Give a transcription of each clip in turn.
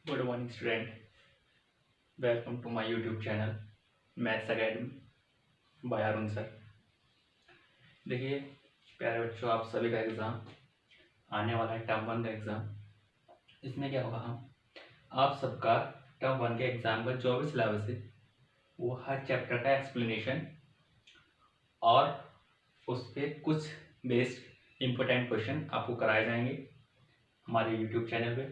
Good morning student, welcome to my YouTube channel maths academy by Arun sir. देखिए प्यारे बच्चों, आप सभी का एग्ज़ाम आने वाला है, टर्म 1 का एग्ज़ाम। इसमें क्या होगा, हम आप सबका टर्म 1 के एग्ज़ाम का जो भी सिलेबस है वो हर चैप्टर का एक्सप्लेनेशन और उस पर कुछ बेस्ड इम्पोर्टेंट क्वेश्चन आपको कराए जाएंगे हमारे यूट्यूब चैनल पे।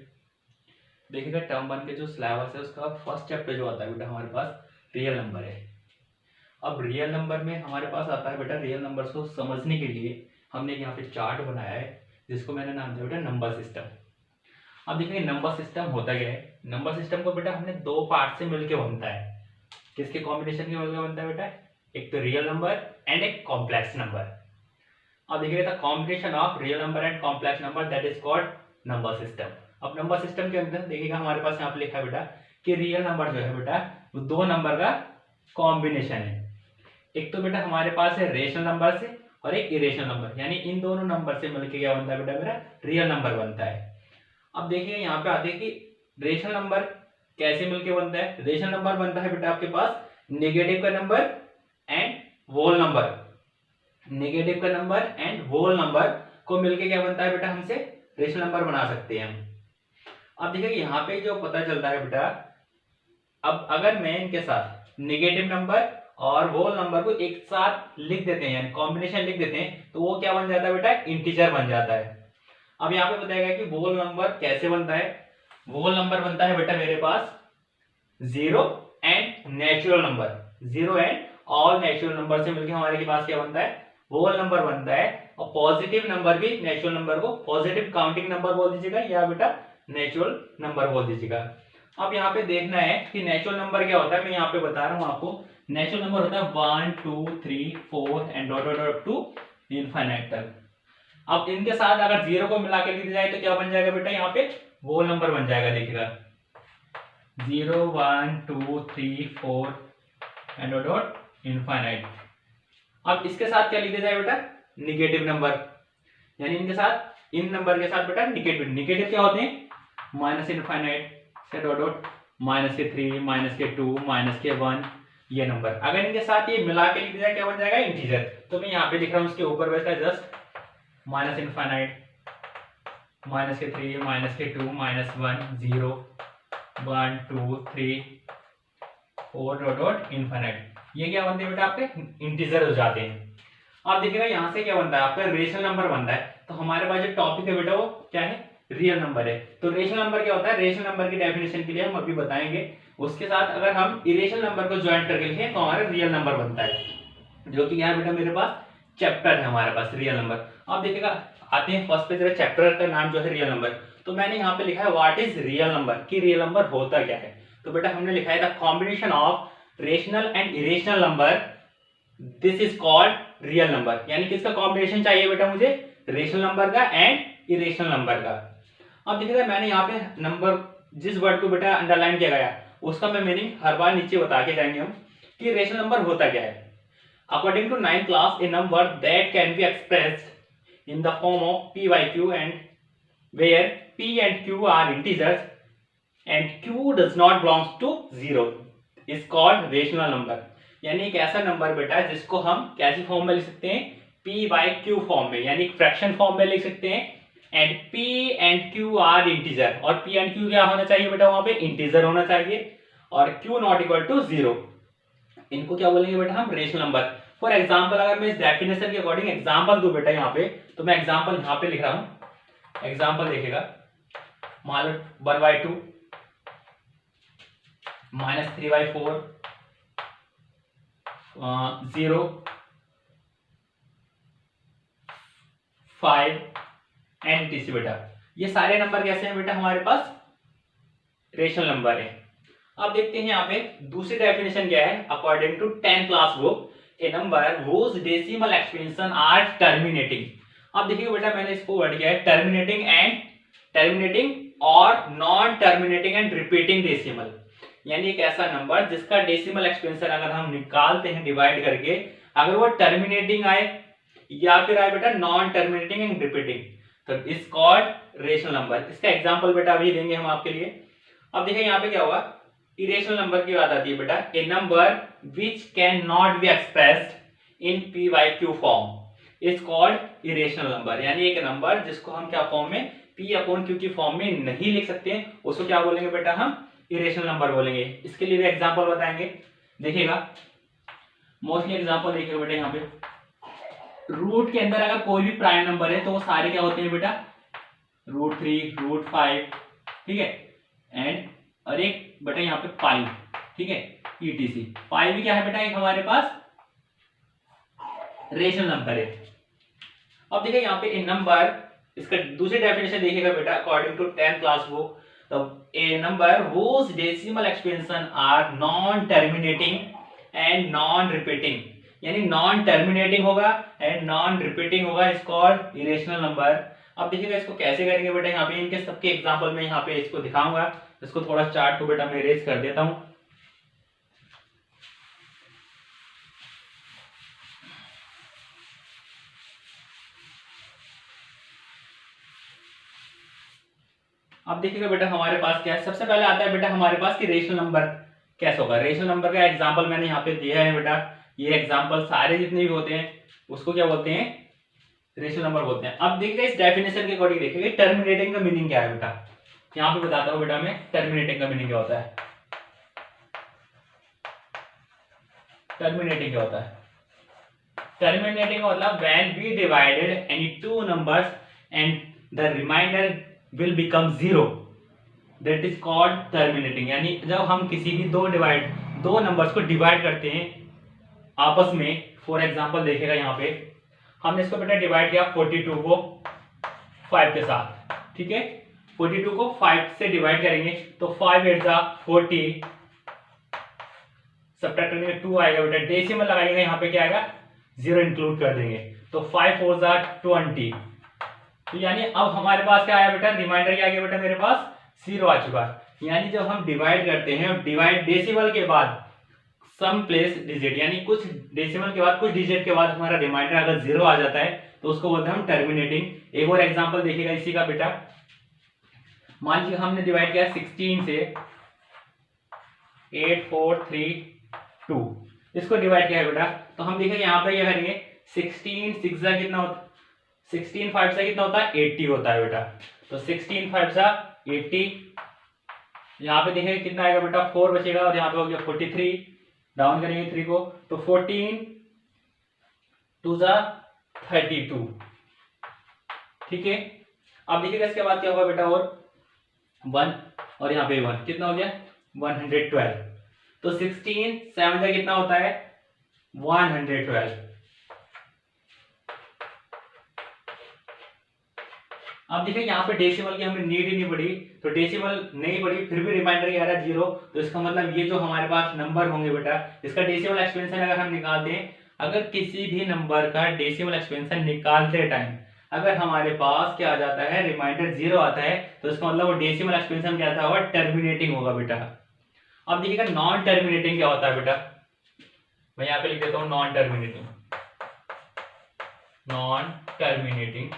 देखिएगा टर्म 1 के जो सिलेबस है उसका फर्स्ट चैप्टर जो आता है बेटा हमारे पास रियल नंबर है। अब रियल नंबर में हमारे पास आता है बेटा, रियल नंबर्स को समझने के लिए हमने यहाँ पे चार्ट बनाया है जिसको मैंने नाम दिया बेटा नंबर सिस्टम। अब देखिए नंबर सिस्टम होता क्या है। नंबर सिस्टम को बेटा हमने दो पार्ट से मिलकर बनता है। किसके कॉम्बिनेशन के मिलकर बनता है बेटा? एक तो रियल नंबर एंड एक कॉम्प्लेक्स नंबर। अब देखिए the combination of real number and complex number that is called number system. अब नंबर सिस्टम के अंदर देखिएगा हमारे पास यहाँ पे लिखा है बेटा कि रियल नंबर जो है बेटा वो दो नंबर का कॉम्बिनेशन है। एक तो बेटा हमारे पास है रेशनल नंबर से और एक इरेशनल नंबर, यानी इन दोनों नंबर से मिलकर क्या बनता है बेटा? मेरा रियल नंबर बनता है। अब देखिए यहाँ पे आते हैं कि रेशनल नंबर कैसे मिलकर बनता है। रेशनल नंबर बनता है बेटा आपके पास नेगेटिव का number and whole number. Negative का नंबर एंड होल नंबर को मिलके क्या बनता है बेटा? हमसे रेशनल नंबर बना सकते हैं हम। अब देखिए यहाँ पे जो पता चलता है बेटा, अब अगर मैं इनके साथ नेगेटिव नंबर और होल नंबर को एक साथ लिख देते हैं, यानी कॉम्बिनेशन लिख देते हैं, तो वो क्या बन जाता है बेटा? इंटीजर बन जाता है। अब यहाँ पे बताएगा कि होल नंबर कैसे बनता है। होल नंबर बनता है बेटा मेरे पास zero and natural number, zero and all natural number से मिलकर हमारे के पास क्या बनता है? होल नंबर बनता है। और पॉजिटिव नंबर भी नेचुरल नंबर को पॉजिटिव काउंटिंग नंबर बोल दीजिएगा या बेटा नेचुरल नंबर बोल दीजिएगा। अब यहाँ पे देखना है कि नेचुरल नंबर क्या होता है। मैं यहाँ पे बता रहा हूँ आपको, नेचुरल नंबर होता है 1 2 3 4 and dot dot dot to infinite तक। अब इनके साथ अगर जीरो को मिला के लिख जाए तो क्या बन जाएगा बेटा? यहाँ पे होल नंबर बन जाएगा। देखिएगा 0 1 2 3 4 एंड डॉट डॉट इनफाइनाइट। अब इसके साथ क्या लिख जाए बेटा? निगेटिव नंबर, यानी इनके साथ इन नंबर के साथ बेटा निगेटिव। निगेटिव क्या होते हैं? माइनस इनफाइनाइट से डॉट डॉट माइनस के 3 माइनस के 2 माइनस के 1 ये नंबर। अगर इनके साथ ये मिला के लिख जाए क्या बन जाएगा? इंटीजर। तो मैं यहाँ पे लिख रहा हूँ उसके ऊपर वैसा जस्ट माइनस इनफाइनाइट माइनस के 3 माइनस के 2 माइनस 1 0 1 2 3 4 डॉट डॉट इनफाइनाइट। ये क्या बनते हैं बेटा? आपके इंटीजर हो जाते हैं। अब देखिएगा यहाँ से क्या बनता है? आपका रेशनल नंबर बनता है। तो हमारे पास जो टॉपिक है बेटा वो क्या है? रियल नंबर है। तो रेशनल नंबर क्या होता है? रेशनल नंबर की डेफिनेशन के लिए हम अभी बताएंगे। उसके साथ अगर हम इरेशनल नंबर को ज्वाइन करके लिखें तो हमारा रियल नंबर बनता है, जो कि यहाँ बेटा मेरे पास चैप्टर है हमारे पास रियल नंबर। अब देखिएगा आते हैं फर्स्ट पे, जरा चैप्टर का नाम जो है रियल नंबर। तो मैंने यहाँ पे लिखा है व्हाट इज रियल नंबर, कि रियल नंबर होता क्या है। तो बेटा हमने लिखा है the combination of rational and irrational number this is called real number. यानी किसका कॉम्बिनेशन चाहिए बेटा मुझे? रेशनल नंबर का एंड इरेशनल नंबर का। अब देखिएगा मैंने यहाँ पे नंबर जिस वर्ड को बेटा अंडरलाइन किया गया उसका मैं मीनिंग हर बार नीचे बता के जाएंगे हम कि रेशनल नंबर होता क्या है। According to 9th class, a number that can be expressed in the form of p by q and where p and q are integers and q does not belongs to 0 is called rational number। यानी एक ऐसा number बेटा जिसको हम कैसी form में लिख सकते हैं? p by q फॉर्म में, यानी फ्रैक्शन फॉर्म में लिख सकते हैं। And p and q are integer, और p and q क्या होना चाहिए बेटा? वहां पे इंटीजर होना चाहिए, और q नॉट इक्वल टू 0। इनको क्या बोलेंगे बेटा हम? Rational number. फॉर एग्जाम्पल अगर मैं इस डेफिनेशन के अकॉर्डिंग एग्जाम्पल दूं बेटा यहाँ पे, तो मैं एग्जाम्पल यहाँ पे लिख रहा हूं। एग्जाम्पल देखिएगा, मान लो 1/2 माइनस 3/4 0 5 एंड टीसी बेटा। ये सारे नंबर कैसे हैं बेटा? हमारे पास रेशनल नंबर है। अब देखते हैं यहाँ पे दूसरी डेफिनेशन क्या है। According to 10th class book, a number whose decimal expansion are terminating। अब देखिए बेटा मैंने इसको वर्ड किया है टर्मिनेटिंग और non terminating and repeating decimal. यानी एक ऐसा नंबर जिसका डेसिमल एक्सपेंशन अगर हम निकालते हैं डिवाइड करके, अगर वो टर्मिनेटिंग आए या फिर आए बेटा नॉन टर्मिनेटिंग एंड रिपीटिंग, तो इस कॉल्ड रेशनल नंबर। इसका एग्जांपल बेटा अभी देंगे हम आपके लिए। अब देखिए यहाँ पे क्या हुआ, इरेशनल नंबर की बात आती है बेटा, a number which can not be expressed in P by Q form is called irrational number. यानी एक नंबर जिसको हम क्या फॉर्म में, पी अपॉन क्यू की फॉर्म में नहीं लिख सकते हैं, उसको क्या बोलेंगे बेटा, हम इरेशनल नंबर बोलेंगे। इसके लिए भी एग्जांपल बताएंगे, देखिएगा मोस्टली एग्जांपल देखिएगा बेटा। यहाँ पे रूट के अंदर अगर कोई भी प्राइम नंबर है तो वो सारे क्या होते हैं बेटा, √3, √5, ठीक है, एंड और एक बेटा यहाँ पे पाई, ठीक है, ETC। पाई भी क्या है बेटा, एक हमारे पास रेशनल नंबर है। अब देखिए यहाँ पे ए नंबर, इसका दूसरी डेफिनेशन देखिएगा बेटा, according to 10th class book, तो ए number whose decimal expansion are non terminating and non repeating, यानी नॉन टर्मिनेटिंग होगा एंड नॉन रिपीटिंग होगा, इज कॉल्ड इरेशनल नंबर। अब देखिएगा इसको कैसे करेंगे बेटा, यहाँ पे इनके सबके एग्जांपल में यहाँ पे इसको दिखाऊंगा। इसको थोड़ा चार्ट को बेटा मैं इरेज कर देता हूं। अब देखिएगा बेटा हमारे पास क्या है, सबसे पहले आता है बेटा हमारे पास कि रेशनल नंबर कैसे होगा। रेशनल नंबर का एग्जांपल मैंने यहाँ पे दिया है बेटा, ये एग्जांपल सारे जितने भी होते हैं उसको क्या बोलते हैं, रेशनल नंबर बोलते हैं। अब देखिए इस डेफिनेशन के अकॉर्डिंग देखिए टर्मिनेटिंग का मीनिंग क्या है बेटा, यहाँ पे बताता हूँ बेटा मैं टर्मिनेटिंग का मीनिंग क्या होता है। टर्मिनेटिंग क्या होता है, टर्मिनेटिंग का मतलब when we divided any two numbers and the remainder will become 0, that is called terminating. यानी जब हम किसी भी दो नंबर्स को डिवाइड करते हैं आपस में, फॉर एग्जांपल देखिएगा यहाँ पे हमने इसको बेटा डिवाइड किया 42 को 5 के साथ, ठीक है, 42 को 5 से डिवाइड करेंगे तो 5 8 जा 40, सब्ट्रैक्ट करेंगे 2 आएगा बेटा, डेसिमल लगाएंगे यहाँ पे क्या आएगा 0 इंक्लूड कर देंगे तो 5 4 जा 20। तो यानी अब हमारे पास क्या आया बेटा, रिमाइंडर क्या आ गया बेटा, मेरे पास 0 आ चुका है। यानी जब हम डिवाइड करते हैं और डिवाइड डेसिमल के बाद सम प्लेस डिजिट, यानी कुछ डेसिमल के बाद कुछ डिजिट के बाद हमारा रिमाइंडर अगर 0 आ जाता है तो उसको बोलते हैं हम टर्मिनेटिंग। एक और एग्जांपल देखिएगा इसी का बेटा, मान लीजिए हमने डिवाइड किया 16 से 8 4 3 2, इसको डिवाइड किया है बेटा, तो हम देखेंगे यहाँ पे ये करेंगे 16 6 जा कितना होता, 16 5 से कितना होता है 80 होता है बेटा, तो 16 5 से 80, यहाँ पे देखेंगे कितना आएगा बेटा 4 बचेगा और यहाँ पे हो गया 43, डाउन करेंगे 3 को तो 14 2 जा 32, ठीक है। अब देखिएगा इसके बाद क्या होगा बेटा, और 1 और यहाँ पे 1 कितना हो गया 112, तो 16 7 जा कितना होता है 112। अब देखिए यहाँ पे डेसिमल की हमें नीड ही नहीं पड़ी, तो डेसिमल नहीं पड़ी फिर भी रिमाइंडर क्या आ रहा है 0, तो इसका मतलब ये जो हमारे पास नंबर होंगे बेटा, इसका डेसिमल एक्सपेंशन अगर हम निकालते हैं, अगर किसी भी नंबर का डेसिमल एक्सपेंशन निकालते टाइम अगर हमारे पास क्या आ जाता है रिमाइंडर 0 आता है, तो इसका मतलब वो डेसिमल एक्सपेंशन क्या होगा, टर्मिनेटिंग होगा बेटा। अब देखिएगा नॉन टर्मिनेटिंग क्या होता है बेटा, मैं यहाँ पे लिख देता हूँ non terminating. Non terminating,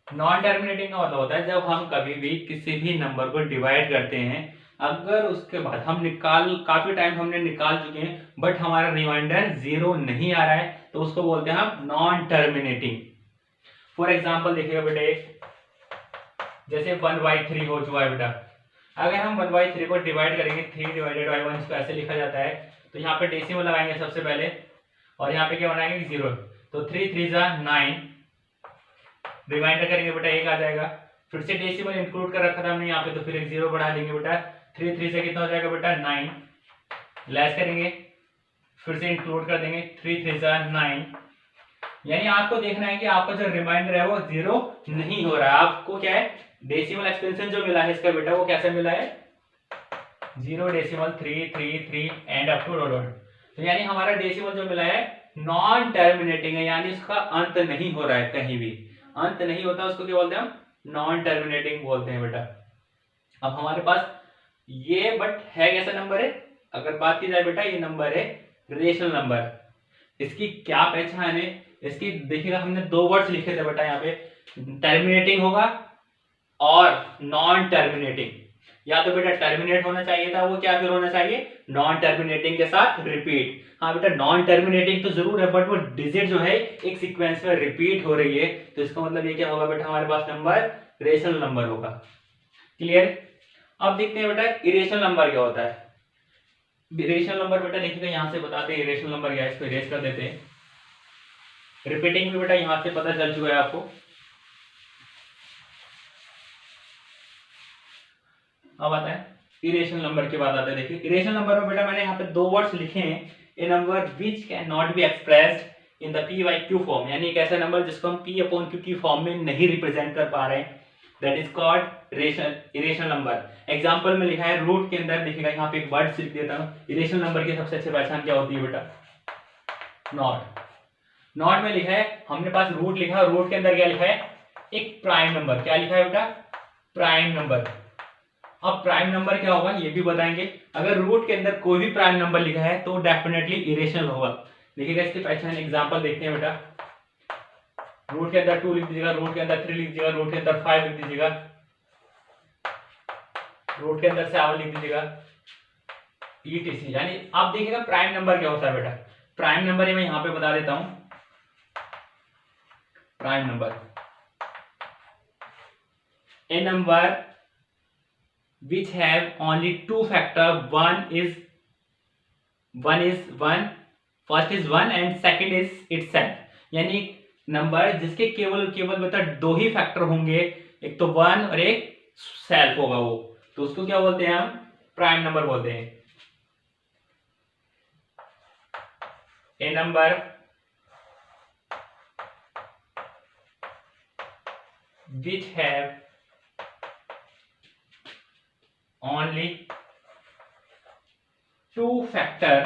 non terminating का मतलब होता है जब हम कभी भी किसी भी नंबर को डिवाइड करते हैं, अगर उसके बाद हम काफी टाइम हमने निकाल चुके हैं बट हमारा रिमाइंडर 0 नहीं आ रहा है, तो उसको बोलते हैं हम नॉन टर्मिनेटिंग। फॉर एग्जांपल देखिएगा बेटे, जैसे 1/3 हो चुका है बेटा, अगर हम 1/3 को डिवाइड करेंगे 3 डिवाइडेड बाई 1 इसको ऐसे लिखा जाता है, तो यहाँ पे डेसिमल लगाएंगे सबसे पहले और यहाँ पे क्या बनाएंगे 0, तो 3 3 जा 9, रिमाइंडर करेंगे बेटा 1 आ जाएगा, फिर से डेसिमल इंक्लूड कर रखा था हमने यहाँ पे, तो फिर एक 0 बढ़ा देंगे बेटा, 3 3 से कितना हो जाएगा बेटा 9, लेस करेंगे फिर से इंक्लूड कर देंगे 3 3 जा 9। यानी आपको देखना है कि आपका जो रिमाइंडर है वो 0 नहीं हो रहा है, आपको क्या है डेसिमल एक्सपेंशन जो मिला है इसका बेटा वो कैसे मिला है 0.333 एंड अप टू डॉट। तो यानी हमारा डेसिमल जो मिला है नॉन टर्मिनेटिंग है, यानी उसका अंत नहीं हो रहा है, कहीं भी अंत नहीं होता, उसको क्या बोलते हैं हम नॉन टर्मिनेटिंग बोलते हैं बेटा। अब हमारे पास ये बट है कैसा नंबर है, अगर बात की जाए बेटा ये नंबर है रेशनल नंबर। इसकी क्या पहचान है, इसकी देखिएगा हमने 2 वर्ड्स लिखे थे बेटा यहाँ पे, टर्मिनेटिंग होगा और नॉन टर्मिनेटिंग, या तो बेटा टर्मिनेट होना चाहिए था वो, क्या फिर होना चाहिए नॉन टर्मिनेटिंग के साथ रिपीट। हाँ बेटा नॉन टर्मिनेटिंग तो जरूर है, बट वो डिजिट जो है एक सीक्वेंस में रिपीट हो रही है, तो इसका मतलब ये क्या होगा बेटा हमारे पास नंबर रेशनल नंबर होगा। क्लियर। अब देखते हैं बेटा इरेशनल नंबर क्या होता है। इरेशनल नंबर बेटा देखिएगा यहां से बताते हैं इरेशनल नंबर क्या है, इसको इरेज कर देते हैं। रिपीटिंग भी बेटा यहां से पता चल चुका है आपको। अब आता है इरेशनल नंबर की बात आते हैं। देखिए इरेशनल नंबर में बेटा मैंने यहाँ पे दो वर्ड्स लिखे हैं, a number which can not be expressed in the P by Q form, यानी एक ऐसा नंबर जिसको हम पी अपॉन क्यू की फॉर्म में नहीं रिप्रेजेंट कर पा रहे हैं, that is called irrational number. Example में लिखा है रूट के अंदर, देखिएगा यहाँ पे एक वर्ड लिख देता हूँ। इरेशनल नंबर की सबसे अच्छी पहचान क्या होती है बेटा, नॉट। नॉट में लिखा है, हमने पास रूट लिखा है, रूट के अंदर क्या लिखा है एक प्राइम नंबर, क्या लिखा है बेटा प्राइम नंबर। अब प्राइम नंबर क्या होगा ये भी बताएंगे। अगर रूट के अंदर कोई भी प्राइम नंबर लिखा है तो डेफिनेटली इरेशनल होगा। देखिएगा इसकी पहचान एग्जांपल देखते हैं बेटा। रूट के अंदर 2 लिख दीजिएगा, रूट के अंदर 3 लिख दीजिएगा, रूट के अंदर 5 लिख दीजिएगा, रूट के अंदर 7 लिख दीजिएगा, ETC। यानी आप देखिएगा प्राइम नंबर क्या होता है बेटा। प्राइम नंबर मैं यहां पे बता देता हूं। Prime number A number which have only two factor, one is one, first is one and second is itself, यानी नंबर जिसके केवल बता दो ही फैक्टर होंगे, एक तो वन और एक सेल्फ होगा वो, तो उसको क्या बोलते हैं हम प्राइम नंबर बोलते हैं। A number which have only two factor,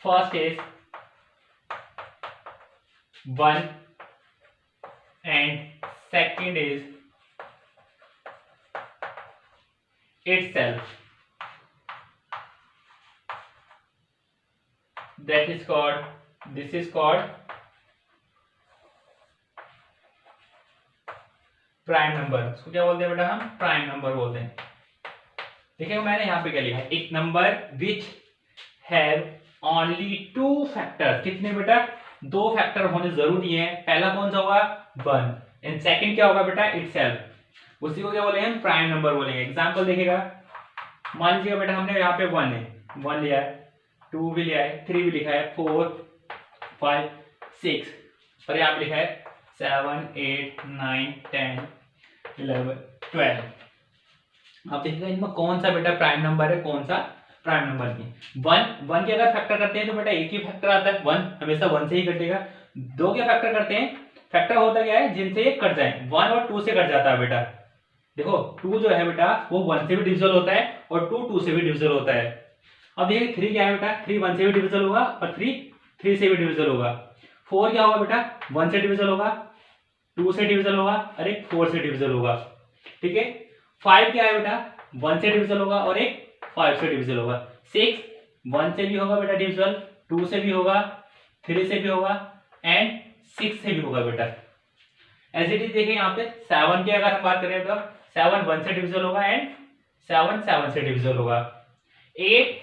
first is one and second is itself, that is called, this is called prime number. उसको क्या बोलते हैं बेटा हम प्राइम नंबर बोलते हैं। देखिए मैंने यहाँ पे क्या लिखा है, एक number which have only two factor, कितने बेटा दो फैक्टर होने जरूरी है। पहला कौन सा होगा वन, एंड सेकंड क्या होगा बेटा इटसेल्फ, उसी को क्या बोलेंगे हम प्राइम नंबर बोलेंगे। एग्जांपल देखिएगा, मान लीजिएगा बेटा हमने यहाँ पे वन है, वन लिया है, टू भी लिया है, थ्री भी लिखा है, 4 5 6, और यहाँ पे लिखा है 7 8 9 10 11 12। आप देखिएगा इनमें कौन सा बेटा प्राइम नंबर है, कौन सा प्राइम नंबर नहीं। वन के अगर फैक्टर करते हैं तो बेटा एक ही फैक्टर आता है, वन हमेशा वन से ही कटेगा। दो के फैक्टर करते हैं, फैक्टर होता क्या है जिनसे एक कट जाए, वन और टू से कट जाता है बेटा। देखो टू जो है बेटा वो वन से भी डिविजल होता है और टू से भी डिविजल होता है। अब देखिए थ्री क्या है बेटा, थ्री वन से भी डिविजल होगा और थ्री से भी डिविजल होगा। फोर क्या होगा बेटा, वन से डिविजल होगा, टू से डिविजल होगा और एक फोर से डिविजल होगा। ठीक है, फाइव क्या है बेटा, वन से डिविजल होगा और एक फाइव से डिविजल होगा। सिक्स वन से भी होगा बेटा डिविजल, टू से भी होगा, थ्री से भी होगा एंड सिक्स से भी होगा बेटा। एज इट इज देखिए यहाँ पे सेवन की अगर हम बात करें तो सेवन वन से डिविजल होगा एंड सेवन सेवन से डिविजल होगा। एट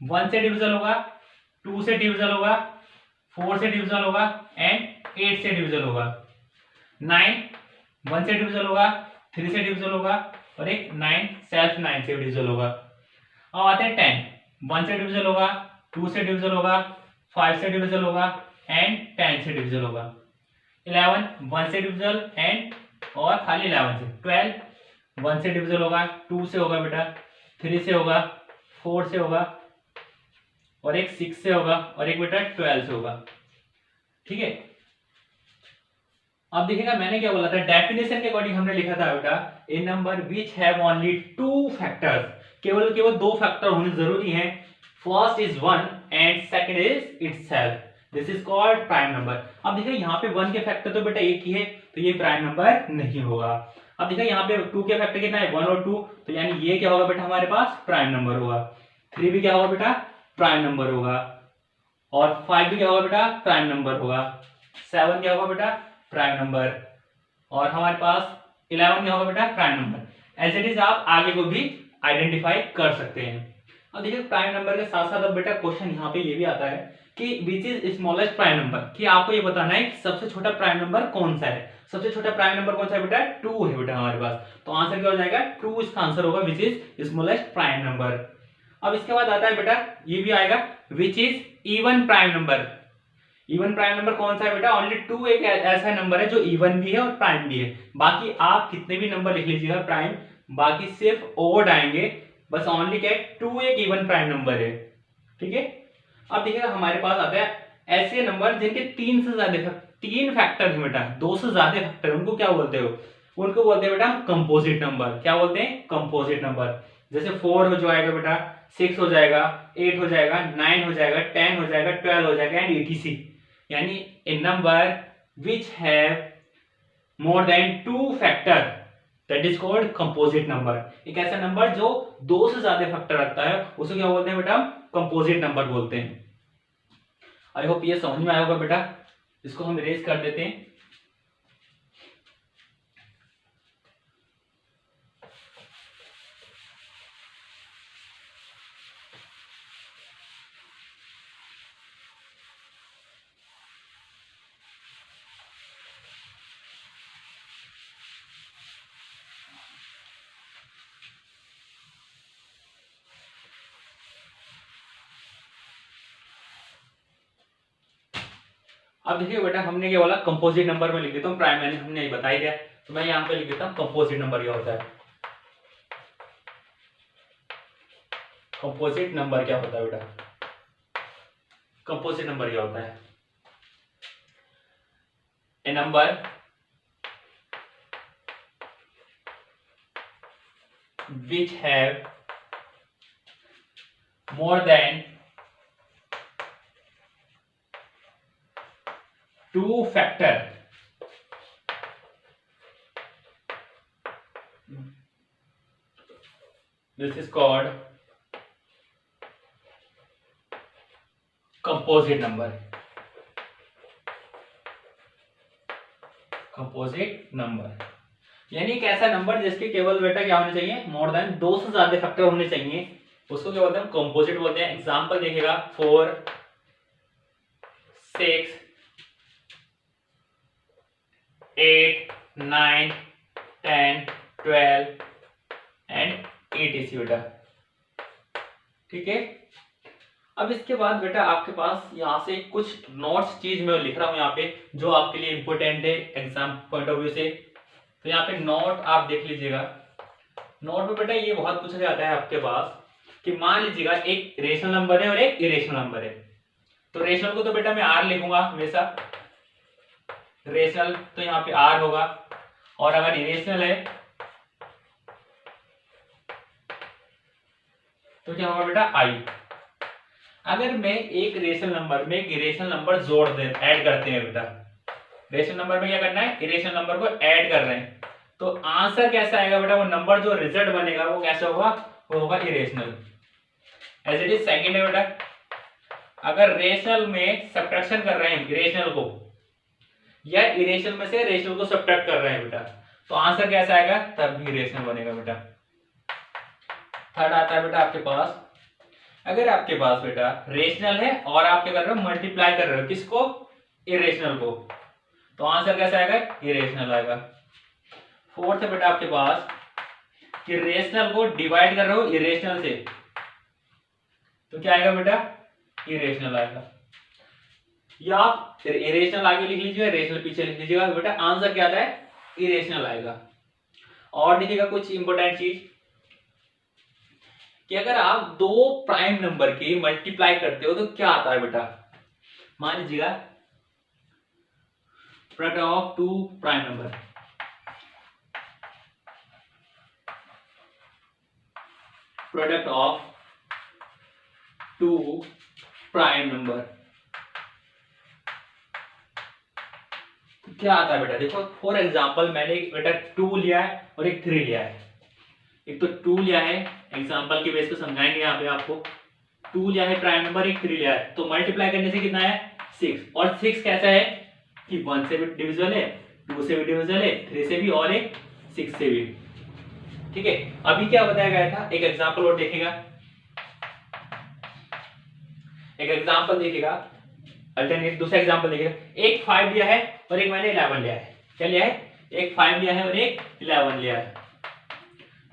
वन से डिविजल होगा, टू से डिविजल होगा, फोर से डिविजल होगा एंड एट से डिविजल होगा। नाइन वन से डिविजल होगा, थ्री से डिविजल होगा और एक नाइन सेल्फ नाइन से डिविजल होगा। अब आते हैं टेन, वन से डिविजल होगा, टू से डिविजल होगा, फाइव से डिविजल होगा एंड टेन से डिविजल होगा। 11 वन से डिविजल एंड और खाली 11 से। 12 वन से डिविजल होगा, टू से होगा बेटा, थ्री से होगा, फोर से होगा और एक सिक्स से होगा और एक बेटा 12 से होगा। ठीक है, अब देखिएगा मैंने क्या बोला था, डेफिनेशन के अकॉर्डिंग हमने लिखा था बेटा a number which have only two factors, केवल दो फैक्टर होने जरूरी हैं। First is one and second is itself, this is called prime number. अब देखिए यहाँ पे वन के फैक्टर तो बेटा एक ही है तो ये प्राइम नंबर नहीं होगा। अब देखिए यहाँ पे टू के फैक्टर कितना है, वन और टू, तो यानी ये क्या होगा बेटा हमारे पास प्राइम नंबर होगा। थ्री भी क्या होगा बेटा प्राइम नंबर होगा और फाइव भी क्या होगा बेटा प्राइम नंबर होगा। 7 क्या होगा बेटा, प्राइम नंबर। और हमारे पास 11 क्या होगा बेटा, prime number. As it is आप आगे को भी आइडेंटिफाई कर सकते हैं। अब देखिए प्राइम नंबर के साथ साथ अब बेटा क्वेश्चन यहाँ पे ये भी आता है कि which is smallest prime number, कि आपको ये बताना है कि सबसे छोटा प्राइम नंबर कौन सा है। सबसे छोटा प्राइम नंबर कौन सा है बेटा, 2 है बेटा हमारे पास। तो आंसर क्या हो जाएगा, 2 इसका आंसर होगा, which is smallest prime number. अब इसके बाद आता है बेटा, ये भी आएगा which is even prime number. Even prime number कौन सा है बेटा, ओनली 2 एक ऐसा नंबर है जो इवन भी है और प्राइम भी है। बाकी आप कितने भी नंबर लिख लीजिएगा प्राइम, बाकी सिर्फ ओड आएंगे, बस ओनली क्या है, 2 एक इवन प्राइम नंबर है। ठीक है। अब देखिएगा हमारे पास आता है ऐसे नंबर जिनके 3 से ज्यादा 3 फैक्टर है बेटा, 2 से ज्यादा फैक्टर, उनको क्या बोलते हो, उनको बोलते हैं बेटा कंपोजिट नंबर। क्या बोलते हैं, कंपोजिट नंबर। जैसे 4 हो जाएगा बेटा, 6 हो जाएगा, 8 हो जाएगा, 9 हो जाएगा, 10 हो जाएगा, 12 हो जाएगा एंड etc। यानी a number which have more than 2 factor, that is called composite number. एक ऐसा नंबर जो 2 से ज्यादा फैक्टर रखता है उसे क्या बोलते हैं बेटा, कंपोजिट नंबर बोलते हैं। आई होप ये समझ में आया होगा बेटा। इसको हम इरेज कर देते हैं। अब देखिए बेटा हमने क्या बोला, कंपोजिट नंबर में लिख देता हूँ, प्राइम मैंने हमने बता ही दिया, तो मैं यहाँ पे लिख देता हूँ कंपोजिट नंबर क्या होता है। कंपोजिट नंबर क्या होता है बेटा, कंपोजिट नंबर क्या होता है, ए number which have more than 2 factor, this is called composite number। Composite number यानी एक ऐसा नंबर जिसके केवल बेटा क्या होने चाहिए, मोर देन 2 से ज्यादा फैक्टर होने चाहिए, उसको क्या बोलते हैं, कंपोजिट बोलते हैं। एग्जांपल देखिएगा 4, 6, 8, 9, 10, 12 एंड 80 बेटा। ठीक है। अब इसके बाद बेटा आपके पास यहाँ से कुछ नोट्स चीज मैं लिख रहा हूँ यहाँ पे, जो आपके लिए इंपॉर्टेंट है एग्जाम पॉइंट ऑफ व्यू से। तो यहाँ पे नोट आप देख लीजिएगा। नोट में बेटा ये बहुत पूछा जाता है आपके पास कि मान लीजिएगा एक रेशनल नंबर है और एक इरेशनल नंबर है। तो रेशनल को तो बेटा मैं आर लिखूंगा हमेशा, रेशनल तो यहाँ पे आर होगा, और अगर इरेशनल है तो क्या होगा बेटा आई। अगर मैं एक रेशनल नंबर में एक इरेशनल नंबर जोड़ दे, ऐड करते हैं बेटा, रेशनल नंबर में क्या करना है, इरेशनल नंबर को ऐड कर रहे हैं, तो आंसर कैसा आएगा बेटा, वो नंबर जो रिजल्ट बनेगा वो कैसा होगा, वो होगा irrational. As it is second है बेटा, अगर रेशनल में सब्ट्रैक्शन कर रहे हैं इरेशनल को, या इरेशनल में से रेशनल को सब्ट्रैक्ट कर रहे हैं बेटा, तो आंसर कैसा आएगा, तब भी इरेशनल बनेगा बेटा। थर्ड आता है बेटा आपके पास, अगर आपके पास बेटा रेशनल है और आप क्या कर रहे हो, मल्टीप्लाई कर रहे हो किसको, इरेशनल को, तो आंसर कैसा आएगा, इरेशनल आएगा। फोर्थ है बेटा आपके पास कि रेशनल को डिवाइड कर रहे हो इरेशनल से, तो क्या आएगा बेटा, इरेशनल आएगा। या आप इरेशनल आगे लिख लीजिएगा, रेशनल पीछे लिख लीजिएगा, बेटा आंसर क्या आता है, इरेशनल आएगा। और देखिएगा कुछ इंपॉर्टेंट चीज कि अगर आप दो प्राइम नंबर की मल्टीप्लाई करते हो तो क्या आता है बेटा, मान लीजिएगा product of 2 prime number, product of 2 prime number, क्या आता है बेटा, देखो फॉर एग्जांपल मैंने एक बेटा 2 लिया है और एक 3 लिया है। एक तो 2 लिया है, एग्जांपल के बेस पे समझाएंगे यहाँ पे आपको, 2 लिया है प्राइम नंबर, एक 3 लिया है, तो मल्टीप्लाई करने से कितना है 6, और 6 कैसा है कि 1 से भी डिविजिबल है, 2 से भी डिविजिबल है, 3 से भी और एक 6 से भी। ठीक है, अभी क्या बताया गया था, एक एग्जांपल और देखिएगा, एक एग्जांपल देखिएगा, अल्टरनेट दूसरा एग्जांपल देखिएगा। एक 5 लिया है और एक मैंने 11 लिया है। क्या लिया है? एक 5 लिया है और एक 11 लिया है।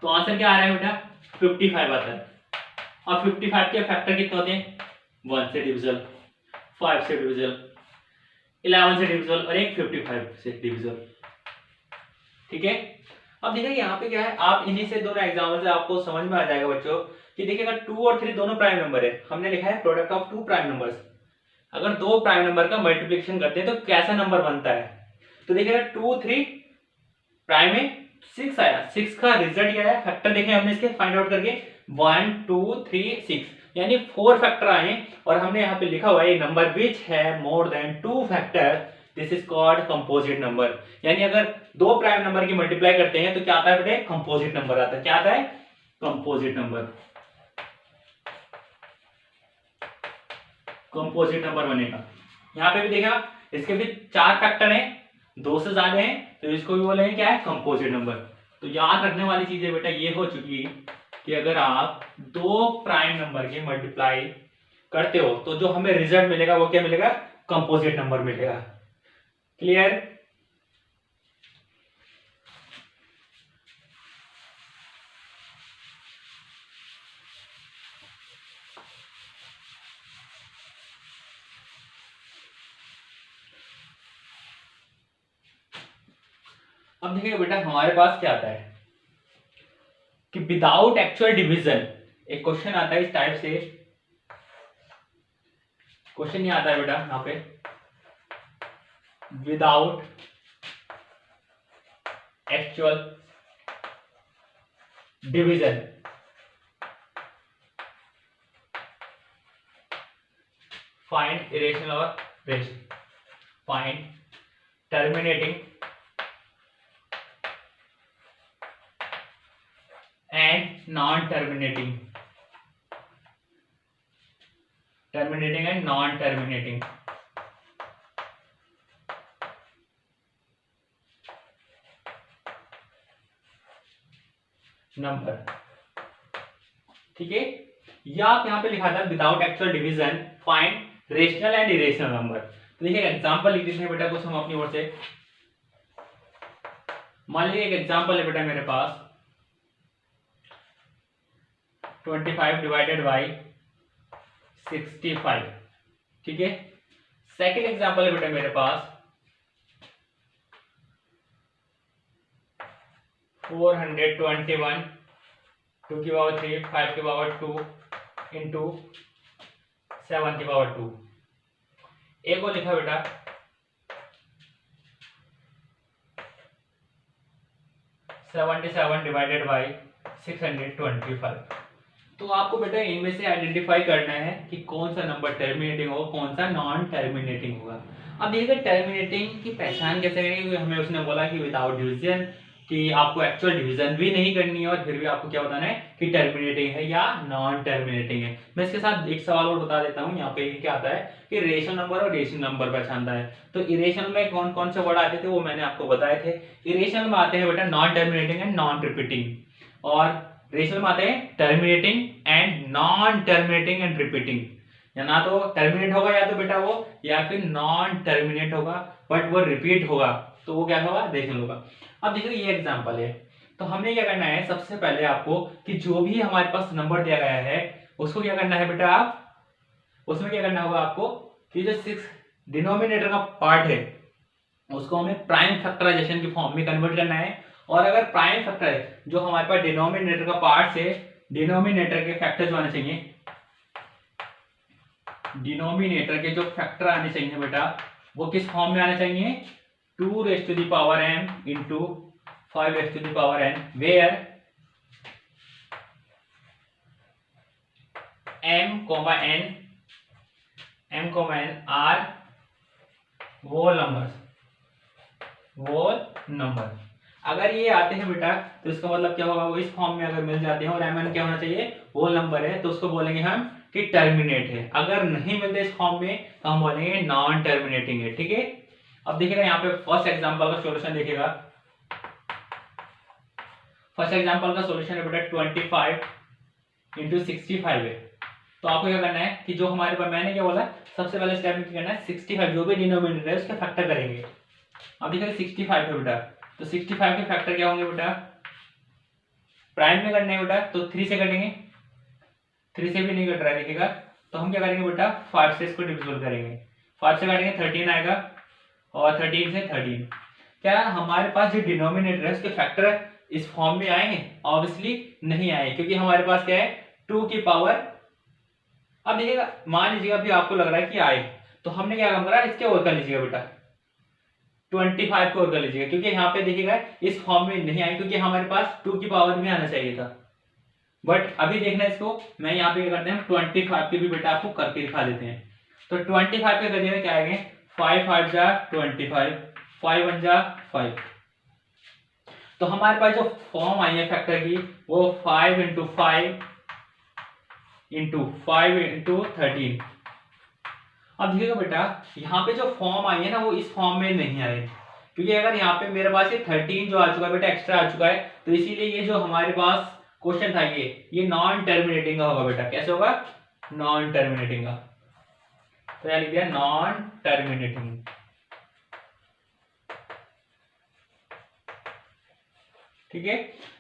तो आंसर क्या आ रहा है बेटा? 55 आता है। और 55 के फैक्टर कितने होते हैं? 1 से डिविजिबल, 5 से डिविजिबल, 11 से डिविजिबल और एक 55 से डिविजिबल। ठीक है, अब देखिए यहाँ पे क्या है, आप इन्हीं से दोनों एग्जाम्पल से आपको समझ में आ जाएगा बच्चों कि देखिएगा 2 और 3 दोनों प्राइम नंबर है। हमने लिखा है प्रोडक्ट ऑफ 2 प्राइम नंबर्स। अगर 2 प्राइम नंबर का मल्टीप्लिकेशन करते हैं तो कैसा नंबर बनता है? तो देखिएगा 2 3 प्राइम में 6 आया, 6 का रिजल्ट क्या है, फैक्टर देखें हमने इसके फाइंड आउट करके 1 2 3 6 यानी 4 फैक्टर आए। और हमने यहाँ पे लिखा हुआ है नंबर विच है मोर than 2 factor, this is called composite number. यानी अगर 2 प्राइम नंबर की मल्टीप्लाई करते हैं तो क्या आता है बेटे? कंपोजिट नंबर आता है। क्या आता है? Composite number. कंपोजिट नंबर बनेगा। यहाँ पे भी देखा, इसके भी 4 फैक्टर हैं, 2 से ज्यादा हैं, तो इसको भी बोलेंगे क्या है? Composite number. तो याद रखने वाली चीजें बेटा ये हो चुकी कि अगर आप 2 प्राइम नंबर की मल्टीप्लाई करते हो तो जो हमें रिजल्ट मिलेगा वो क्या मिलेगा? कंपोजिट नंबर मिलेगा। क्लियर? अब देखिए बेटा हमारे पास क्या आता है कि विदाउट एक्चुअल डिवीजन, एक क्वेश्चन आता है इस टाइप से, क्वेश्चन नहीं आता है बेटा यहाँ पे, without actual division find irrational और rational, find terminating and non-terminating, terminating and non-terminating number. ठीक है, या आप यहाँ पे लिखा था without actual division find rational and irrational number. तो देखिए एग्जांपल लिख देते हैं बेटा कुछ हम अपनी ओर से। मान लीजिए एक एग्जांपल है बेटा मेरे पास 25 डिवाइडेड बाई 65। ठीक है, सेकेंड एग्जांपल है बेटा मेरे पास 421 2 की पावर 3 5 की पावर 2 इंटू 7 की पावर 2। एक और लिखा बेटा 77 डिवाइडेड बाई 625। तो आपको बेटा इनमें से आइडेंटिफाई करना है कि कौन सा नंबर टर्मिनेटिंग होगा, कौन सा नॉन टर्मिनेटिंग होगा। अब देखिए टर्मिनेटिंग की पहचान कैसे करेंगे, क्योंकि हमें उसने बोला कि विदाउट डिवीजन, कि आपको एक्चुअल डिवीजन भी नहीं करनी है और फिर भी आपको क्या बताना है कि टर्मिनेटिंग है या नॉन टर्मिनेटिंग है। मैं इसके साथ एक सवाल और बता देता हूँ। यहाँ पे क्या आता है कि रेशनल नंबर और रेशनल नंबर पहचानता है। तो इरेशनल में कौन कौन से वर्ड आते थे वो मैंने आपको बताए थे। इरेशनल में आते हैं बेटा non terminating and non repeating, और रेशनल में आते हैं terminating and non terminating and repeating. या ना तो टर्मिनेट होगा या तो बेटा वो, या फिर नॉन टर्मिनेट होगा बट वो रिपीट होगा, तो वो क्या होगा? रेशनल होगा। अब देखो ये एग्जांपल है, तो हमें क्या करना है, सबसे पहले आपको कि जो भी हमारे पास नंबर दिया गया है उसको क्या करना है बेटा, आप उसमें क्या करना होगा आपको कि जो 6 डिनोमिनेटर का पार्ट है उसको हमें प्राइम फैक्टराइजेशन की फॉर्म में कन्वर्ट करना है। और अगर प्राइम फैक्टर है जो हमारे पास डिनोमिनेटर का पार्ट से डिनोमिनेटर के फैक्टर जो आने चाहिए, डिनोमिनेटर के जो फैक्टर आने चाहिए बेटा वो किस फॉर्म में आने चाहिए? 2 raised to the power m into 5 raised to the power n, where m, n are whole numbers, whole number। अगर ये आते हैं बेटा तो इसका मतलब क्या होगा, वो इस फॉर्म में अगर मिल जाते हैं और mn क्या होना चाहिए? होल नंबर है, तो उसको बोलेंगे हम कि टर्मिनेट है। अगर नहीं मिलते इस फॉर्म में तो हम बोलेंगे नॉन टर्मिनेटिंग है। ठीक है, अब देखिएगा यहाँ पे फर्स्ट एग्जांपल का सॉल्यूशन देखिएगा। फर्स्ट एग्जांपल का सॉल्यूशन है बेटा 25 इंटू 65 है। तो आपको क्या करना है कि जो हमारे पास, मैंने क्या बोला, सबसे पहले स्टेप में क्या करना है, 65 जो भी डिनोमिनेटर है उसके फैक्टर करेंगे। अब देखिए 65 है बेटा, तो 65 के फैक्टर क्या होंगे बेटा, प्राइम में करने है बेटा, तो 3 से कटेंगे, 3 से भी नहीं कट रहा है देखिएगा, तो हम क्या करेंगे बेटा 5 से इसको डिविजिबल करेंगे, 5 से काटेंगे 13 आएगा, और 13 से 13। क्या हमारे पास जो डिनोमिनेटर है उसके फैक्टर इस फॉर्म में आएंगे? ऑब्वियसली नहीं आए, क्योंकि हमारे पास क्या है 2 की पावर। अब देखिएगा, मान लीजिएगा अभी आपको लग रहा है कि आए, तो हमने क्या काम करा, इसके और कर लीजिएगा बेटा, 25 को और कर लीजिएगा, क्योंकि यहाँ पे देखिएगा इस फॉर्म में नहीं आए, क्योंकि हमारे पास 2 की पावर में आना चाहिए था। बट अभी देखना इसको, मैं यहाँ पे क्या करते हैं 25 के भी बेटा आपको करके दिखा देते हैं। तो 25 के करिए क्या आएंगे, 5 5 जा 25, 5 1 जा 5। तो हमारे पास जो फॉर्म आई है फैक्टर की वो 5 इंटू 5 इंटू 5 इंटू 13। अब देखिएगा बेटा यहाँ पे जो फॉर्म आई है ना वो इस फॉर्म में नहीं आए, क्योंकि अगर यहाँ पे मेरे पास ये 13 जो आ चुका है बेटा एक्स्ट्रा आ चुका है, तो इसीलिए ये जो हमारे पास क्वेश्चन था ये नॉन टर्मिनेटिंग का होगा बेटा। कैसे होगा? नॉन टर्मिनेटिंग का। तो यहाँ लिख दिया नॉन टर्मिनेटिंग। ठीक है,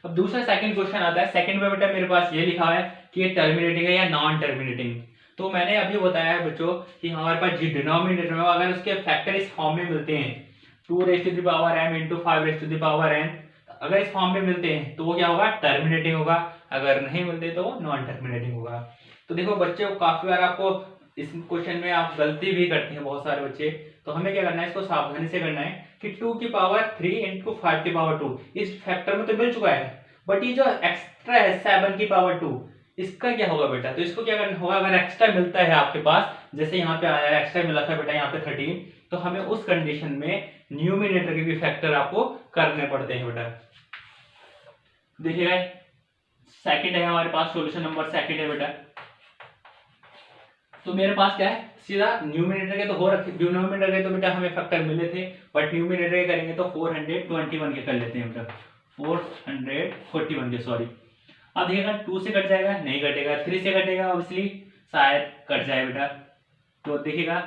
अब दूसरा सेकंड क्वेश्चन आता है। सेकंड में बेटा मेरे पास ये लिखा है कि ये टर्मिनेटिंग है या नॉन टर्मिनेटिंग। तो मैंने अभी बताया है बच्चों कि हमारे पास जो डिनोमिनेटर में अगर उसके फैक्टर इस फॉर्म में मिलते हैं 2 raise to the power m into 5 raise to the power n, अगर इस फॉर्म में मिलते हैं तो वो क्या होगा? टर्मिनेटिंग होगा। अगर नहीं मिलते तो वो नॉन टर्मिनेटिंग होगा। तो देखो बच्चों, काफी बार आपको इस क्वेश्चन में आप गलती भी करते हैं बहुत सारे बच्चे, तो हमें क्या करना है, इसको सावधानी से करना है कि 2 की पावर 3 इंटू 5 की पावर 2 इस फैक्टर में तो मिल चुका है, बट ये जो एक्स्ट्रा है 7 की पावर 2 इसका क्या होगा बेटा? तो इसको क्या करना होगा, अगर एक्स्ट्रा मिलता है आपके पास, जैसे यहाँ पे आया है एक्स्ट्रा मिला था बेटा यहाँ पे 13, तो हमें उस कंडीशन में न्यूमिनेटर के भी फैक्टर आपको करने पड़ते हैं बेटा। देखिएगा सेकंड है हमारे पास, सॉल्यूशन नंबर सेकंड है बेटा। तो मेरे पास क्या है, सीधा न्यूमिनेटर के तो हो रखे, डिनोमिनेटर के तो बेटा हमें फैक्टर मिले थे, बट न्यूमिनेटर के करेंगे तो 421 के कर लेते हैं बेटा, 441 के, सॉरी। अब देखिएगा 2 से कट जाएगा, नहीं कटेगा, 3 से कटेगा, ऑब्वियसली शायद कट जाए बेटा। तो देखिएगा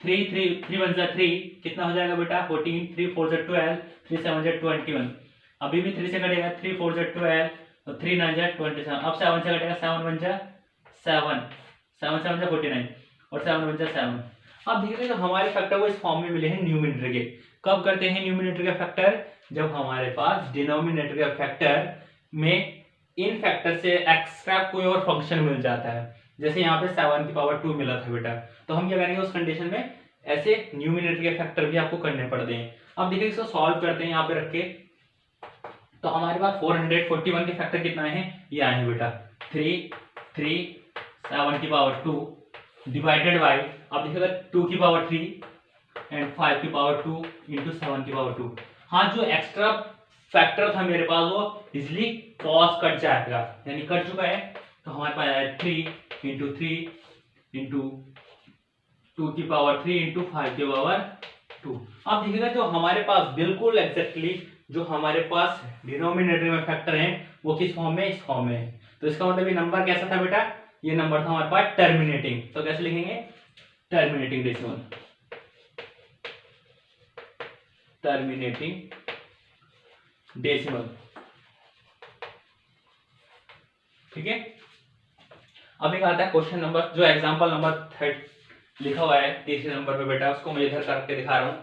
3 1 जा 3 कितना हो जाएगा बेटा 14, 3 4 जा 12, 3 7 जा 21। अभी भी 3 से कटेगा, 3 4 जा 12, तो 3 9 जा 27। अब 7 से कटेगा, 7 1 जा 7, 7 7 जा 49, और 7 1 जा 7। अब देखिए जो हमारे फैक्टर वो इस फॉर्म में मिले हैं न्यूमिनेटर के। कब करते हैं न्यूमिनेटर का फैक्टर? जब हमारे पास डिनोमिनेटर का फैक्टर में इन फैक्टर से एक्स्ट्रा कोई और फंक्शन मिल जाता है। जैसे यहाँ पे 7 की पावर 2 मिला था बेटा, तो हम क्या करेंगे उस कंडीशन में, ऐसे न्यूमिनेटर के फैक्टर भी आपको करने पड़ते हैं। अब देखिए इसको सॉल्व करते हैं यहाँ पे रख के, तो हमारे पास 441 के फैक्टर कितना है, ये आए हैं बेटा 3 3 7 की पावर 2 डिवाइडेड बाय, अब देखिएगा 2 की पावर 3 एंड 5 की पावर 2 इंटू 7 की पावर 2। हाँ, जो एक्स्ट्रा फैक्टर था मेरे पास वो इजिली क्रॉस कट जाएगा, यानी कट चुका है। तो हमारे पास आया 3 इंटू 3 इंटू 2 की पावर 3 इंटू 5 की पावर 2। अब देखिएगा जो हमारे पास बिल्कुल एग्जैक्टली जो हमारे पास डिनोमिनेटर में फैक्टर है वो किस फॉर्म में, इस फॉर्म में। तो इसका मतलब ये नंबर कैसा था बेटा, ये नंबर था हमारे पास टर्मिनेटिंग। तो कैसे लिखेंगे, टर्मिनेटिंग डेसिमल, टर्मिनेटिंग डेसिमल। ठीक है, अब एक आता है क्वेश्चन नंबर, जो एग्जांपल नंबर 3 लिखा हुआ है तीसरे नंबर पे बेटा, उसको मैं इधर करके दिखा रहा हूं।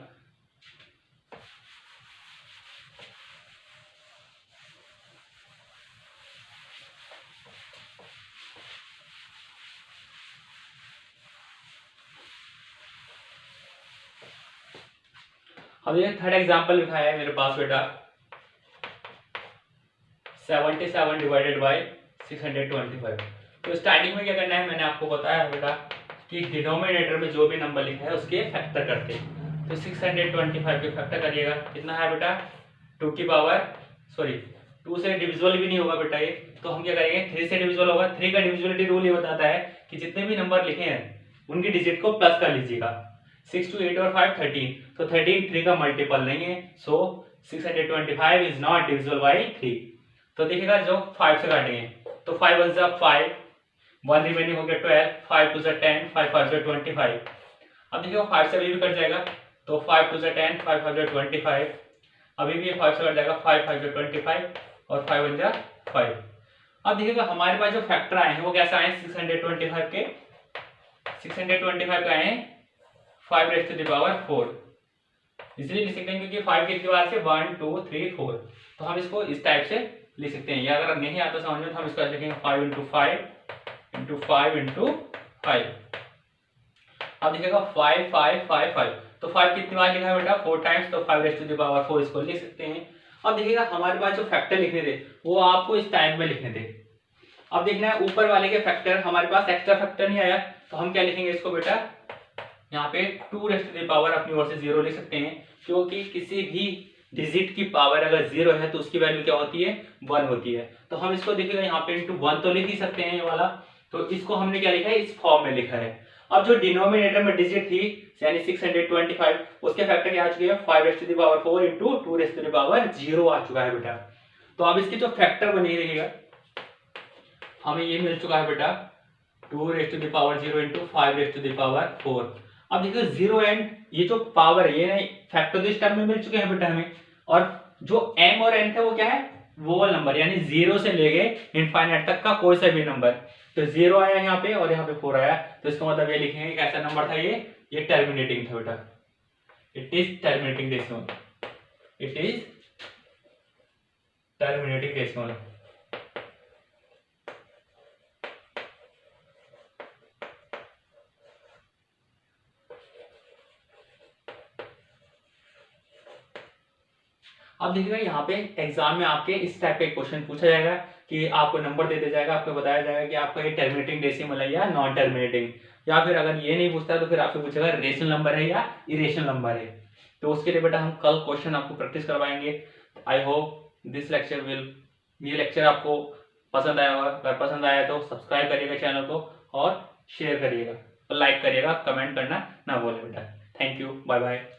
अब ये थर्ड एग्जांपल लिखा है मेरे पास बेटा 77 डिवाइडेड बाय 625। तो स्टार्टिंग में क्या करना है, मैंने आपको बताया बेटा कि डिनोमिनेटर में जो भी नंबर लिखा है उसके फैक्टर करते हैं। तो 625 के फैक्टर करिएगा, कितना है बेटा 2 की पावर, सॉरी 2 से डिविजिबल भी नहीं होगा बेटा ये, तो हम क्या करेंगे 3 से डिविजिबल होगा। 3 का डिविजिबिलिटी रूल ये बताता है कि जितने भी नंबर लिखे हैं उनकी डिजिट को प्लस कर लीजिएगा। 6 to 8 और 5 13, तो 13 3 का मल्टीपल नहीं है, सो 625 इज नॉट डिविजिबल बाई 3। तो देखिएगा जो 5 से काटेंगे तो 5 1 जा 5, 1 रिमेनिंग हो गया 12, 5 2 जा 10, 5 5 जा 25। अब देखिए 5 से अभी भी कट जाएगा, तो 5 2 जा 10, 5 5 जा 25, अभी भी 5 से कट जाएगा, 5 5 जा 25 और 5 1 जा 5। अब देखिएगा हमारे पास जो फैक्टर आए हैं वो कैसे आए हैं, 625 के 625 का आए हैं 5 रेज़ टू द पावर 4, इसलिए लिख सकते हैं क्योंकि 5 के बाद से 1 2 3 4, तो हम इसको इस टाइप से लिख सकते हैं। या अगर नहीं आता समझ में तो हम इसको लिखेंगे 5 इंटू 5 इंटू 5। अब देखिएगा 5 5 5 5, तो 5 कितनी बार लिखा है बेटा, 4 टाइम्स, तो 5 रेज़ टू द पावर 4 इसको लिख सकते हैं। अब देखिएगा हमारे पास जो फैक्टर लिखने थे वो आपको इस टाइप में लिखने थे। अब देखना है ऊपर वाले के फैक्टर, हमारे पास एक्स्ट्रा फैक्टर नहीं आया, तो हम क्या लिखेंगे इसको बेटा, यहाँ पे 2 रेज़ टू द पावर अपनी ओर से 0 लिख सकते हैं, क्योंकि किसी भी डिजिट की पावर अगर 0 है तो उसकी वैल्यू क्या होती है, 1 होती है। तो हम इसको देखिएगा यहाँ पे इंटू 1 तो लिख ही सकते हैं ये वाला, तो इसको हमने क्या लिखा है, इस फॉर्म में लिखा है। अब जो डिनोमिनेटर में डिजिट थी यानी 625, उसके फैक्टर क्या आ चुके हैं, 5 raise to the power 4 into 2 raise to the power 0 आ चुका है बेटा। तो अब इसके जो फैक्टर बने रहेगा, हमें ये मिल चुका है बेटा 2 raise to the power 0 into 5 raise to the power 4। अब देखिए 0 एंड ये जो पावर है ये नहीं फैक्टर तो इस टर्म में मिल चुके हैं बेटा हमें, और जो m और n थे वो क्या है, वो नंबर, यानी 0 से लेके इनफाइनाइट तक का कोई सा भी नंबर। तो 0 आया यहाँ पे और यहाँ पे 4 आया, तो इसका मतलब ये लिखेंगे कैसा नंबर था, ये टर्मिनेटिंग था बेटा, it is terminating decimal, it is terminating decimal. अब देखिएगा यहाँ पे एग्जाम में आपके इस टाइप का क्वेश्चन पूछा जाएगा कि आपको नंबर दे दिया जाएगा, आपको बताया जाएगा कि आपका ये टर्मिनेटिंग डेसिमल है या नॉन टर्मिनेटिंग, या फिर अगर ये नहीं पूछता तो फिर आपसे पूछेगा रेशनल नंबर है या इरेशनल नंबर है। तो उसके लिए बेटा हम कल क्वेश्चन आपको प्रैक्टिस करवाएंगे। I hope this lecture will, ये लेक्चर आपको पसंद आया होगा, अगर पसंद आया तो सब्सक्राइब करिएगा चैनल को और शेयर करिएगा और लाइक करिएगा, कमेंट करना ना भूलें बेटा। Thank you, bye bye.